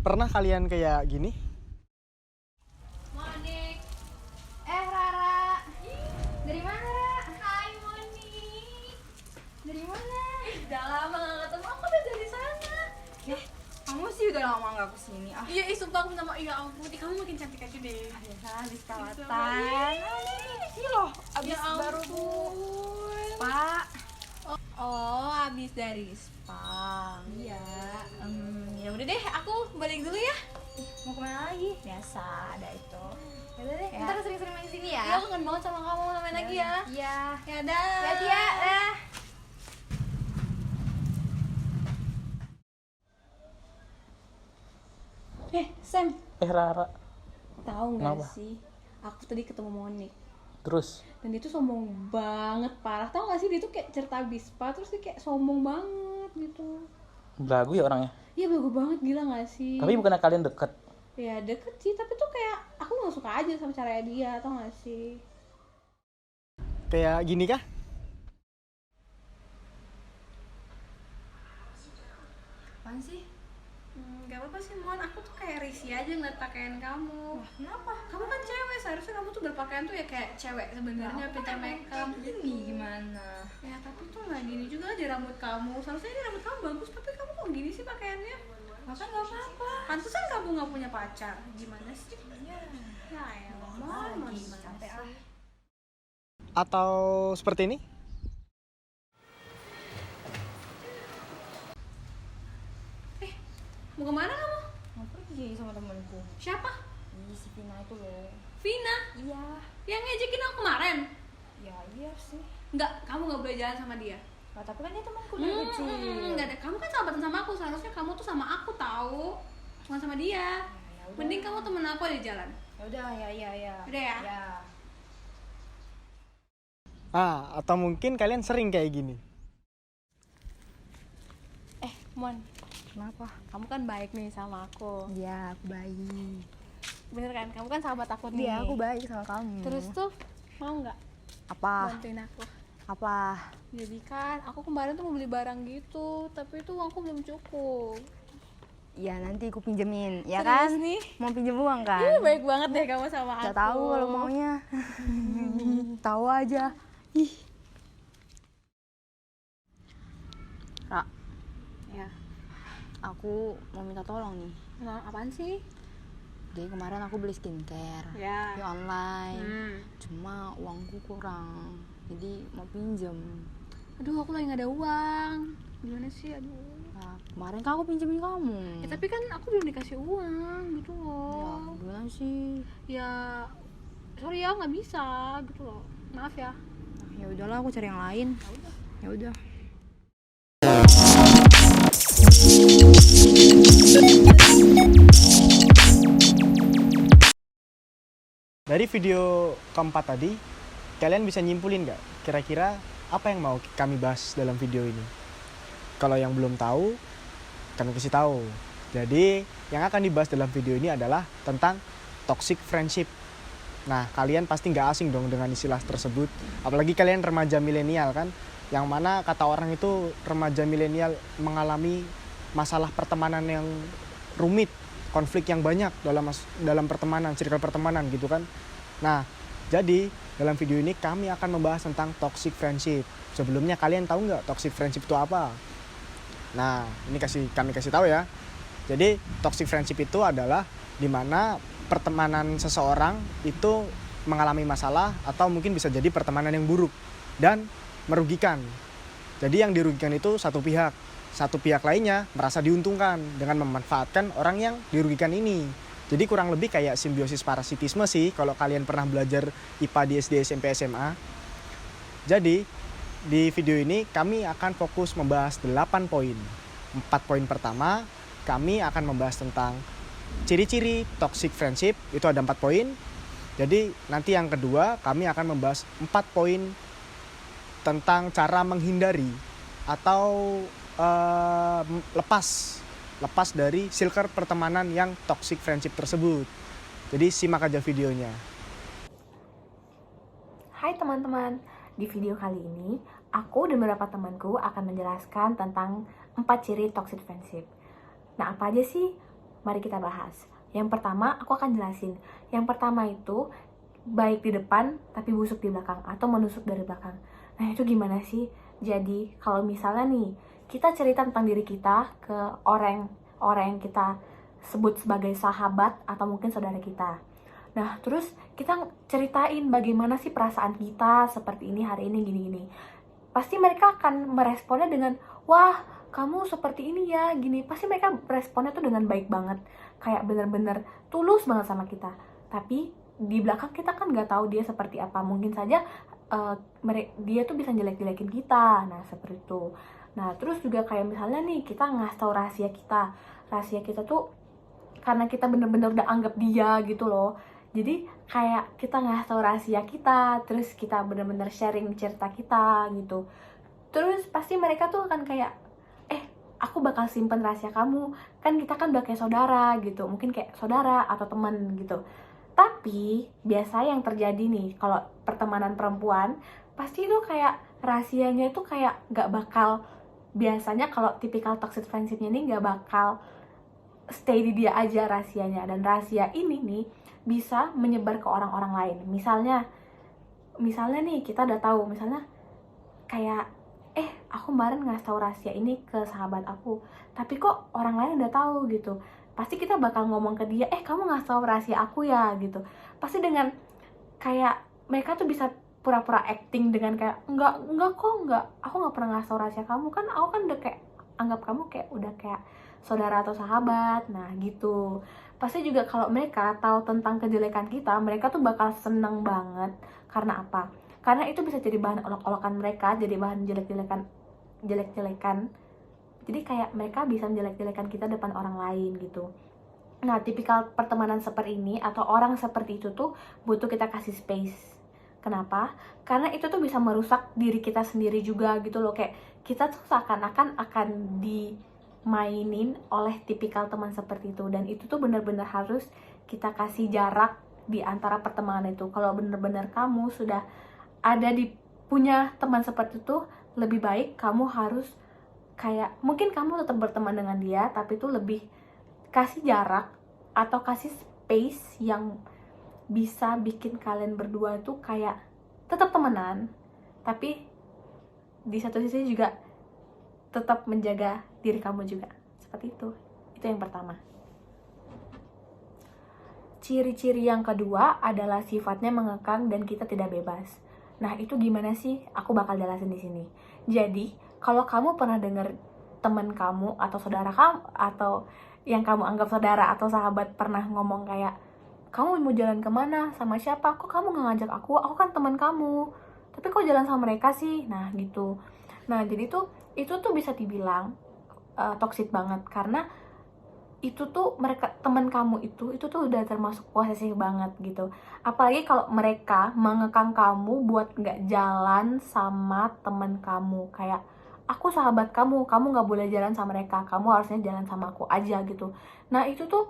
Pernah kalian kayak gini? Monik. Rara. Dari mana, Ra? Hai Monik. Dari mana? Udah lama gak ketemu, aku udah dari sana. Ya, kamu sih udah lama gak kesini. Iya, sumpah aku sama, ya ampun, kamu makin cantik aja deh. Biasa habis Perawatan. perawatan. Ini loh, abis Ya baru ampun. Pak. Oh, habis dari spa. Iya. Ya udah deh, aku balik dulu ya. Mau kemana lagi? Biasa, ada itu. Yaudah deh, Ya. ntar sering-sering main sini Ya, ya. aku kangen banget sama kamu, main lagi ya. Iya. Ya dah. Hati ya, dah. Sam, Rara. tahu nggak Kenapa? sih? Aku tadi ketemu Monik. Terus? Dan dia tuh sombong banget, parah. Tau gak sih, dia tuh kayak cerita Bispa, terus dia kayak sombong banget gitu. Belagu ya orangnya. Iya, bego banget, gila gak sih? Tapi bukannya kalian deket? Ya deket sih, tapi tuh kayak aku gak suka aja sama caranya dia, tau gak sih? Kayak gini kah? Apaan sih? Gak apa-apa sih, Mon. Aku tuh kayak risih aja ngeliat pakaian kamu. Wah, kenapa? Kamu kan cewek, seharusnya kamu tuh berpakaian tuh ya kayak cewek sebenarnya, pintar makeup. Ini gimana? Ya tapi tuh gak gini juga di rambut kamu. Seharusnya ini rambut kamu bagus, tapi kamu kok gini sih pakaiannya? Maka gak apa-apa. Pantesan kamu gak punya pacar. Gimana sih? Iya. Ya elah, Mon, Lagi, gimana capek sih? ah. Atau seperti ini? Mau kemana kamu? Mau pergi sama temenku. Siapa? Si Vina itu loh. Vina? Iya. Yang ngejekin aku kemarin? Ya iya sih. Enggak, kamu gak boleh jalan sama dia. Nah, tapi kan dia temanku dari kecil. Enggak ada, kamu kan sahabatan sama aku. Seharusnya kamu tuh sama aku tahu, bukan sama dia. Ya udah. Mending kamu temen aku di jalan. Ya udah, ya. Udah ya? Ya. Atau mungkin kalian sering kayak gini. Mon, Kenapa? kamu kan baik nih sama aku. Iya, aku baik. Bener kan? Kamu kan sahabat aku nih. Iya, aku baik sama kamu. Terus tuh, mau nggak apa? bantuin aku? Apa? Jadi kan, aku kemarin tuh mau beli barang gitu, tapi itu uangku belum cukup. Ya nanti aku pinjemin, ya Serius kan? nih? Mau pinjem uang kan? Ih, baik banget deh kamu sama aku. Gak tahu kalau maunya. Tahu aja. Ih. Ra, Ya. aku mau minta tolong nih. Nah, apaan sih? Jadi kemarin aku beli skincare Ya. di online. Hmm. Cuma uangku kurang. Jadi mau pinjem. Aduh, aku lagi gak ada uang. Gimana sih? Aduh. Nah, kemarin kan aku pinjemin kamu. Ya, tapi kan aku belum dikasih uang gitu Ya, loh. gimana sih? Ya, sorry ya, nggak bisa gitu loh. Maaf ya. Nah, ya udahlah, aku cari yang lain. Ya udah. Dari video keempat tadi, kalian bisa nyimpulin nggak kira-kira apa yang mau kami bahas dalam video ini? Kalau yang belum tahu, kami kasih tahu. Jadi, yang akan dibahas dalam video ini adalah tentang toxic friendship. Nah, kalian pasti nggak asing dong dengan istilah tersebut. Apalagi kalian remaja milenial kan, yang mana kata orang itu remaja milenial mengalami masalah pertemanan yang rumit, konflik yang banyak dalam pertemanan, circle pertemanan gitu kan. Nah, jadi dalam video ini kami akan membahas tentang toxic friendship. Sebelumnya kalian tahu nggak toxic friendship itu apa? Nah, ini kami kasih tahu ya. Jadi toxic friendship itu adalah dimana pertemanan seseorang itu mengalami masalah atau mungkin bisa jadi pertemanan yang buruk dan merugikan. Jadi yang dirugikan itu satu pihak lainnya merasa diuntungkan dengan memanfaatkan orang yang dirugikan ini. Jadi kurang lebih kayak simbiosis parasitisme sih kalau kalian pernah belajar IPA di SD, SMP, SMA. Jadi di video ini kami akan fokus membahas 8 poin. 4 poin pertama kami akan membahas tentang ciri-ciri toxic friendship, itu ada 4 poin. Jadi nanti yang kedua kami akan membahas 4 poin tentang cara menghindari atau lepas dari circle pertemanan yang toxic friendship tersebut. Jadi simak aja videonya. Hai teman-teman, di video kali ini aku dan beberapa temanku akan menjelaskan tentang 4 ciri toxic friendship. Nah, apa aja sih Mari kita bahas. Yang pertama, aku akan jelasin. Yang pertama itu baik di depan tapi busuk di belakang atau menusuk dari belakang. Nah, itu gimana sih? Jadi, kalau misalnya nih, kita cerita tentang diri kita ke orang yang kita sebut sebagai sahabat atau mungkin saudara kita. Nah, terus kita ceritain bagaimana sih perasaan kita seperti ini hari ini gini-gini. Pasti mereka akan meresponnya dengan, wah, kamu seperti ini ya, gini. Pasti mereka responnya tuh dengan baik banget. Kayak bener-bener tulus banget sama kita. Tapi di belakang kita kan nggak tahu dia seperti apa. Mungkin saja dia tuh bisa jelek-jelekin kita. Nah, seperti itu. Nah, terus juga kayak misalnya nih, kita ngasih tahu rahasia kita. Rahasia kita tuh karena kita bener-bener udah anggap dia gitu loh. Jadi kayak kita ngasih tahu rahasia kita, terus kita bener-bener sharing cerita kita gitu. Terus pasti mereka tuh akan kayak, aku bakal simpen rahasia kamu. Kan kita kan udah kayak saudara gitu, mungkin kayak saudara atau teman gitu. Tapi biasa yang terjadi nih, kalau pertemanan perempuan, pasti itu kayak rahasianya itu kayak gak bakal, biasanya kalau tipikal toxic friendship-nya ini gak bakal stay di dia aja rahasianya. Dan rahasia ini nih bisa menyebar ke orang-orang lain. Misalnya nih kita udah tahu, misalnya kayak aku kemarin ngasih tahu rahasia ini ke sahabat aku, tapi kok orang lain udah tahu gitu. Pasti kita bakal ngomong ke dia, kamu ngasih tahu rahasia aku ya gitu. Pasti dengan kayak mereka tuh bisa pura-pura acting dengan kayak enggak kok, aku nggak pernah ngasih tahu rahasia kamu, kan aku kan udah kayak anggap kamu kayak udah kayak saudara atau sahabat. Nah gitu. Pasti juga kalau mereka tahu tentang kejelekan kita, mereka tuh bakal seneng banget. Karena apa? Karena itu bisa jadi bahan olok-olokan mereka, jadi bahan jelek-jelekan. Jadi kayak mereka bisa menjelek-jelekan kita depan orang lain gitu. Nah, tipikal pertemanan seperti ini atau orang seperti itu tuh butuh kita kasih space. Kenapa? Karena itu tuh bisa merusak diri kita sendiri juga gitu loh. Kayak kita tuh seakan-akan akan dimainin oleh tipikal teman seperti itu. Dan itu tuh benar-benar harus kita kasih jarak di antara pertemanan itu. Kalau benar-benar kamu sudah ada punya teman seperti itu, lebih baik kamu harus kayak, mungkin kamu tetap berteman dengan dia, tapi tuh lebih kasih jarak atau kasih space yang bisa bikin kalian berdua tuh kayak tetap temenan, tapi di satu sisi juga tetap menjaga diri kamu juga. Seperti itu yang pertama. Ciri-ciri yang kedua adalah sifatnya mengekang dan kita tidak bebas. Nah, itu gimana sih? Aku bakal jelasin di sini. Jadi, kalau kamu pernah dengar teman kamu atau saudara kamu atau yang kamu anggap saudara atau sahabat pernah ngomong kayak, kamu mau jalan kemana? Sama siapa? Kok kamu gak ngajak aku? Aku kan teman kamu. Tapi kok jalan sama mereka sih? Nah, gitu. Nah, jadi itu tuh bisa dibilang toxic banget. Karena itu tuh mereka, teman kamu itu tuh udah termasuk posesif banget gitu. Apalagi kalau mereka mengekang kamu buat nggak jalan sama teman kamu. Kayak, aku sahabat kamu nggak boleh jalan sama mereka, kamu harusnya jalan sama aku aja gitu. Nah, itu tuh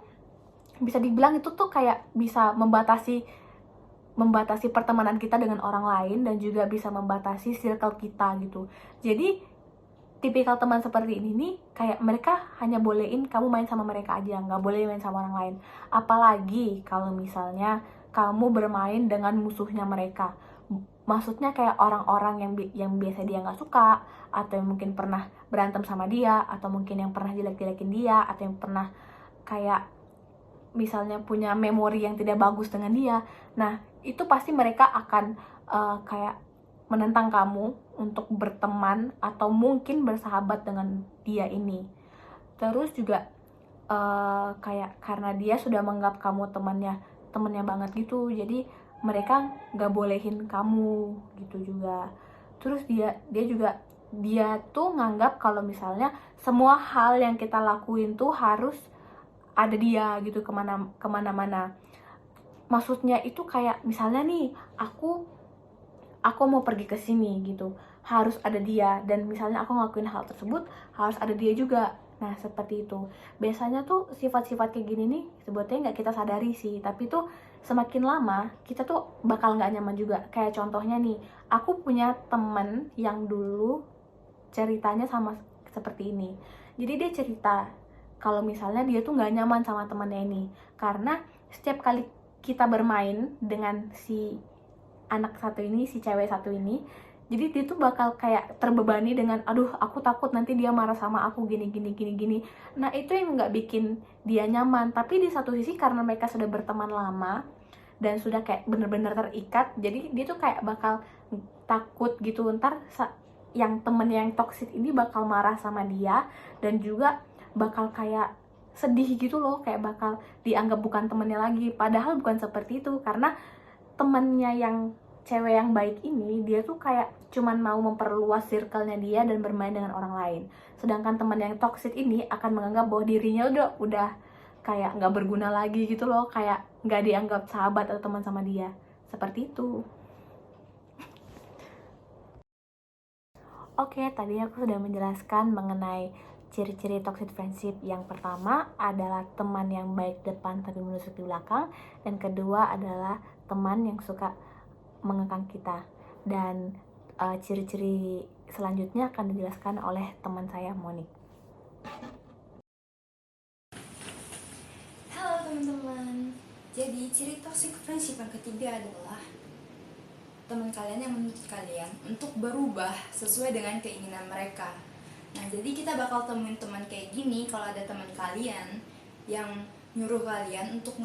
bisa dibilang itu tuh kayak bisa membatasi pertemanan kita dengan orang lain dan juga bisa membatasi circle kita gitu. Jadi tipikal teman seperti ini nih, kayak mereka hanya bolehin kamu main sama mereka aja, nggak boleh main sama orang lain. Apalagi kalau misalnya kamu bermain dengan musuhnya mereka. Maksudnya kayak orang-orang yang biasa dia nggak suka, atau yang mungkin pernah berantem sama dia, atau mungkin yang pernah jelek-jelekin dia, atau yang pernah kayak misalnya punya memori yang tidak bagus dengan dia. Nah, itu pasti mereka akan kayak menentang kamu untuk berteman atau mungkin bersahabat dengan dia ini. Terus juga kayak karena dia sudah menganggap kamu temannya banget gitu, jadi mereka nggak bolehin kamu gitu juga. Terus dia tuh nganggap kalau misalnya semua hal yang kita lakuin tuh harus ada dia gitu kemana-mana. Maksudnya itu kayak misalnya nih, aku mau pergi ke sini gitu, harus ada dia, dan misalnya aku ngelakuin hal tersebut harus ada dia juga. Nah, seperti itu. Biasanya tuh sifat-sifat kayak gini nih sebetulnya nggak kita sadari sih, tapi tuh semakin lama kita tuh bakal nggak nyaman juga. Kayak contohnya nih, aku punya temen yang dulu ceritanya sama seperti ini. Jadi dia cerita kalau misalnya dia tuh nggak nyaman sama temannya ini. Karena setiap kali kita bermain dengan si anak satu ini, si cewek satu ini, jadi dia tuh bakal kayak terbebani dengan, aduh aku takut nanti dia marah sama aku gini. Nah itu yang nggak bikin dia nyaman. Tapi di satu sisi karena mereka sudah berteman lama dan sudah kayak bener-bener terikat, jadi dia tuh kayak bakal takut gitu ntar yang temen yang toksik ini bakal marah sama dia, dan juga bakal kayak sedih gitu loh, kayak bakal dianggap bukan temennya lagi. Padahal bukan seperti itu, karena temennya yang cewek yang baik ini, dia tuh kayak cuman mau memperluas circle-nya dia dan bermain dengan orang lain. Sedangkan teman yang toxic ini akan menganggap bahwa dirinya udah kayak nggak berguna lagi gitu loh, kayak nggak dianggap sahabat atau teman sama dia. Seperti itu. Oke, tadi aku sudah menjelaskan mengenai ciri-ciri toxic friendship. Yang pertama adalah teman yang baik depan tapi menusuk di belakang, dan kedua adalah teman yang suka mengekang kita. Dan ciri-ciri selanjutnya akan dijelaskan oleh teman saya, Monik. Halo teman-teman. Jadi ciri toxic friendship yang ketiga adalah teman kalian yang menuntut kalian untuk berubah sesuai dengan keinginan mereka. Nah, jadi kita bakal temuin teman kayak gini kalau ada teman kalian yang nyuruh kalian untuk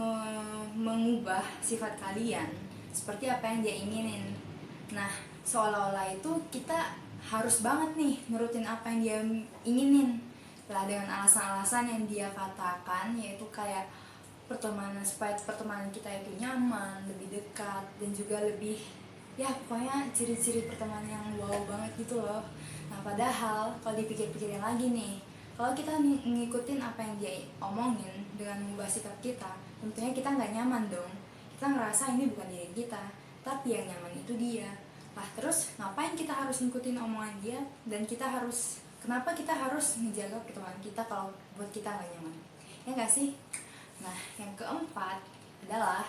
mengubah sifat kalian seperti apa yang dia inginin. Nah, seolah-olah itu kita harus banget nih nurutin apa yang dia inginin lah, dengan alasan-alasan yang dia katakan, yaitu kayak pertemanan, supaya pertemanan kita itu nyaman, lebih dekat, dan juga lebih, ya pokoknya ciri-ciri pertemanan yang wow banget gitu loh. Nah, padahal kalau dipikir-pikirin lagi nih, kalau kita ngikutin apa yang dia omongin dengan mengubah sikap kita, tentunya kita nggak nyaman dong. Kita ngerasa ini bukan diri kita, tapi yang nyaman itu dia. Lah terus ngapain kita harus ngikutin omongan dia, dan kenapa kita harus ngejaga pertemanan kita kalau buat kita nggak nyaman? Ya nggak sih? Nah, yang keempat adalah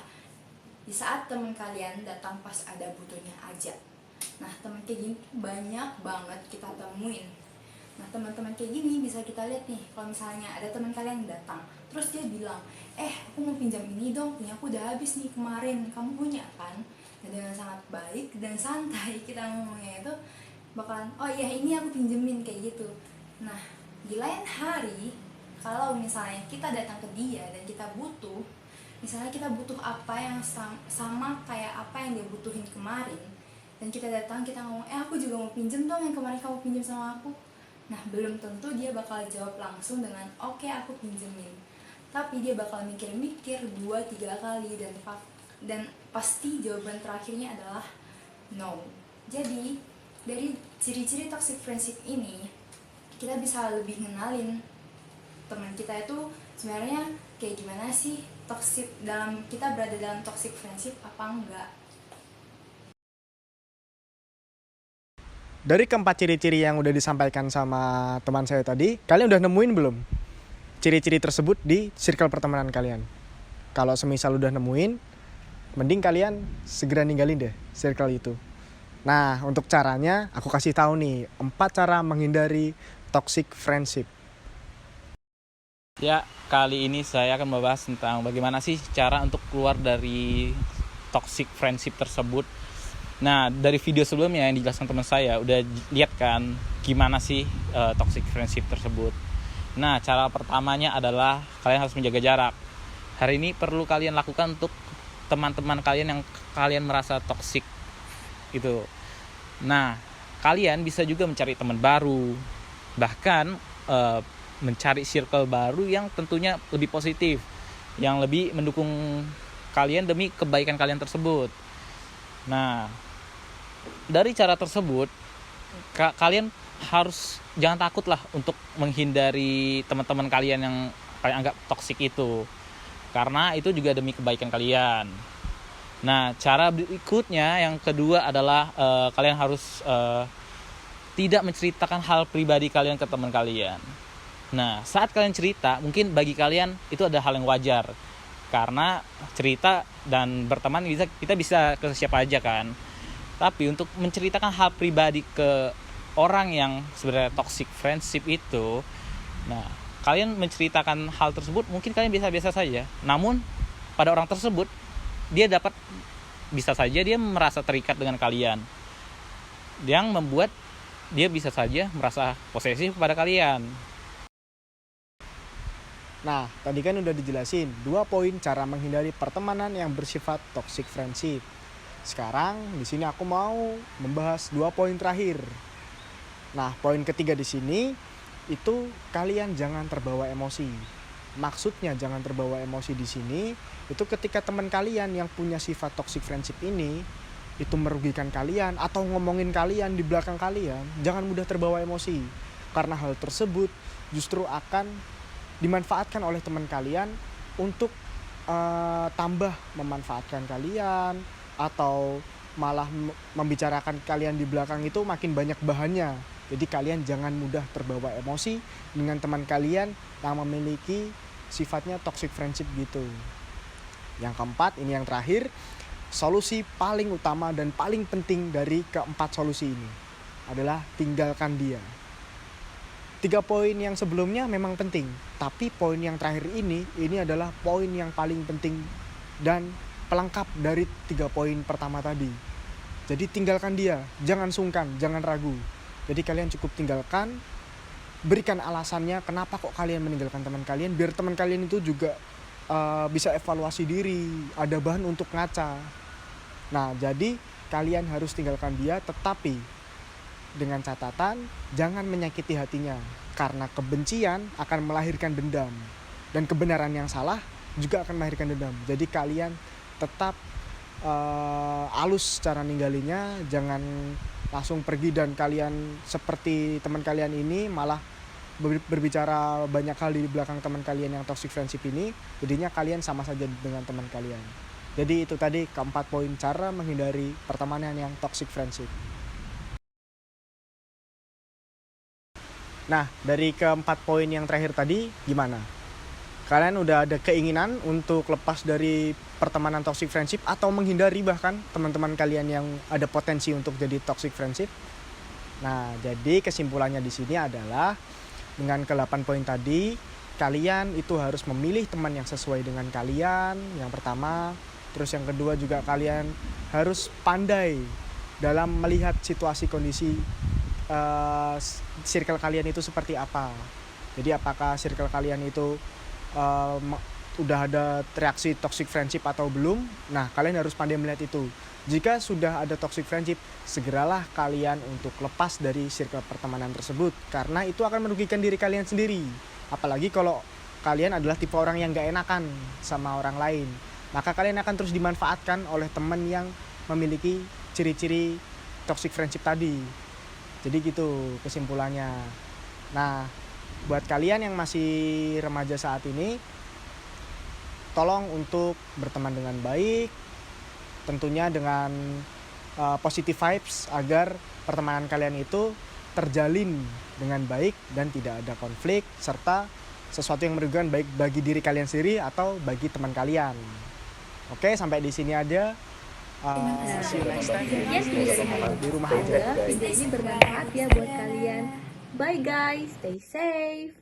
di saat teman kalian datang pas ada butuhnya aja. Nah, teman kayak gini banyak banget kita temuin. Nah, teman-teman kayak gini bisa kita lihat nih, kalau misalnya ada teman kalian yang datang, terus dia bilang, aku mau pinjam ini dong, punya aku udah habis nih kemarin, kamu punya kan? Nah, dengan sangat baik dan santai kita ngomongnya itu bakalan, oh iya ini aku pinjemin, kayak gitu. Nah, di lain hari, kalau misalnya kita datang ke dia dan kita butuh, misalnya kita butuh apa yang sama kayak apa yang dia butuhin kemarin, dan kita datang, kita ngomong, aku juga mau pinjem dong yang kemarin kamu pinjem sama aku. Nah, belum tentu dia bakal jawab langsung dengan oke, aku pinjemin. Tapi dia bakal mikir-mikir 2-3 kali, dan pasti jawaban terakhirnya adalah no. Jadi dari ciri-ciri toxic friendship ini, kita bisa lebih ngenalin teman kita itu sebenarnya kayak gimana sih, toxic kita berada dalam toxic friendship apa enggak. Dari keempat ciri-ciri yang udah disampaikan sama teman saya tadi, kalian udah nemuin belum ciri-ciri tersebut di circle pertemanan kalian? Kalau semisal udah nemuin, mending kalian segera ninggalin deh circle itu. Nah, untuk caranya aku kasih tahu nih 4 cara menghindari toxic friendship. Ya, kali ini saya akan membahas tentang bagaimana sih cara untuk keluar dari toxic friendship tersebut. Nah, dari video sebelumnya yang dijelaskan teman saya, udah lihat kan gimana sih toxic friendship tersebut. Nah, cara pertamanya adalah kalian harus menjaga jarak. Hari ini perlu kalian lakukan untuk teman-teman kalian yang kalian merasa toxic itu. Nah, kalian bisa juga mencari teman baru, bahkan mencari circle baru yang tentunya lebih positif, yang lebih mendukung kalian demi kebaikan kalian tersebut. Nah, dari cara tersebut kalian harus jangan takut lah untuk menghindari teman-teman kalian yang kalian anggap toksik itu, karena itu juga demi kebaikan kalian. Nah, cara berikutnya yang kedua adalah kalian harus tidak menceritakan hal pribadi kalian ke teman kalian. Nah, saat kalian cerita, mungkin bagi kalian itu ada hal yang wajar, karena cerita dan berteman kita bisa ke siapa aja kan. Tapi untuk menceritakan hal pribadi ke orang yang sebenarnya toxic friendship itu, nah kalian menceritakan hal tersebut, mungkin kalian biasa-biasa saja, namun pada orang tersebut bisa saja dia merasa terikat dengan kalian, yang membuat dia bisa saja merasa posesif pada kalian. Nah, tadi kan udah dijelasin 2 poin cara menghindari pertemanan yang bersifat toxic friendship. Sekarang di sini aku mau membahas 2 poin terakhir. Nah, poin ketiga di sini itu kalian jangan terbawa emosi. Maksudnya jangan terbawa emosi di sini itu ketika teman kalian yang punya sifat toxic friendship ini itu merugikan kalian atau ngomongin kalian di belakang kalian, jangan mudah terbawa emosi. Karena hal tersebut justru akan dimanfaatkan oleh teman kalian untuk tambah memanfaatkan kalian atau malah membicarakan kalian di belakang itu makin banyak bahannya. Jadi kalian jangan mudah terbawa emosi dengan teman kalian yang memiliki sifatnya toxic friendship gitu. Yang keempat, ini yang terakhir, solusi paling utama dan paling penting dari keempat solusi ini adalah tinggalkan dia. 3 poin yang sebelumnya memang penting, tapi poin yang terakhir ini adalah poin yang paling penting dan pelengkap dari 3 poin pertama tadi. Jadi tinggalkan dia, jangan sungkan, jangan ragu. Jadi kalian cukup tinggalkan, berikan alasannya kenapa kok kalian meninggalkan teman kalian, biar teman kalian itu juga bisa evaluasi diri, ada bahan untuk ngaca. Nah, jadi kalian harus tinggalkan dia, tetapi dengan catatan jangan menyakiti hatinya, karena kebencian akan melahirkan dendam dan kebenaran yang salah juga akan melahirkan dendam. Jadi kalian tetap halus cara ninggalinya, jangan langsung pergi dan kalian seperti teman kalian ini malah berbicara banyak hal di belakang teman kalian yang toxic friendship ini. Jadinya kalian sama saja dengan teman kalian. Jadi itu tadi keempat poin cara menghindari pertemanan yang toxic friendship. Nah, dari keempat poin yang terakhir tadi gimana? Kalian udah ada keinginan untuk lepas dari pertemanan toxic friendship atau menghindari bahkan teman-teman kalian yang ada potensi untuk jadi toxic friendship? Nah, jadi kesimpulannya di sini adalah dengan ke-8 poin tadi, kalian itu harus memilih teman yang sesuai dengan kalian, yang pertama. Terus yang kedua juga kalian harus pandai dalam melihat situasi kondisi circle kalian itu seperti apa. Jadi apakah circle kalian itu udah ada reaksi toxic friendship atau belum? Nah, kalian harus pandai melihat itu. Jika sudah ada toxic friendship, segeralah kalian untuk lepas dari circle pertemanan tersebut, karena itu akan merugikan diri kalian sendiri. Apalagi kalau kalian adalah tipe orang yang gak enakan sama orang lain, maka kalian akan terus dimanfaatkan oleh teman yang memiliki ciri-ciri toxic friendship tadi. Jadi gitu kesimpulannya. Nah, buat kalian yang masih remaja saat ini, tolong untuk berteman dengan baik, tentunya dengan positive vibes, agar pertemanan kalian itu terjalin dengan baik dan tidak ada konflik, serta sesuatu yang merugikan baik bagi diri kalian sendiri atau bagi teman kalian. Oke, sampai di sini aja. See you next time. Di rumah aja. Video ini bermanfaat ya buat kalian. Bye guys, stay safe.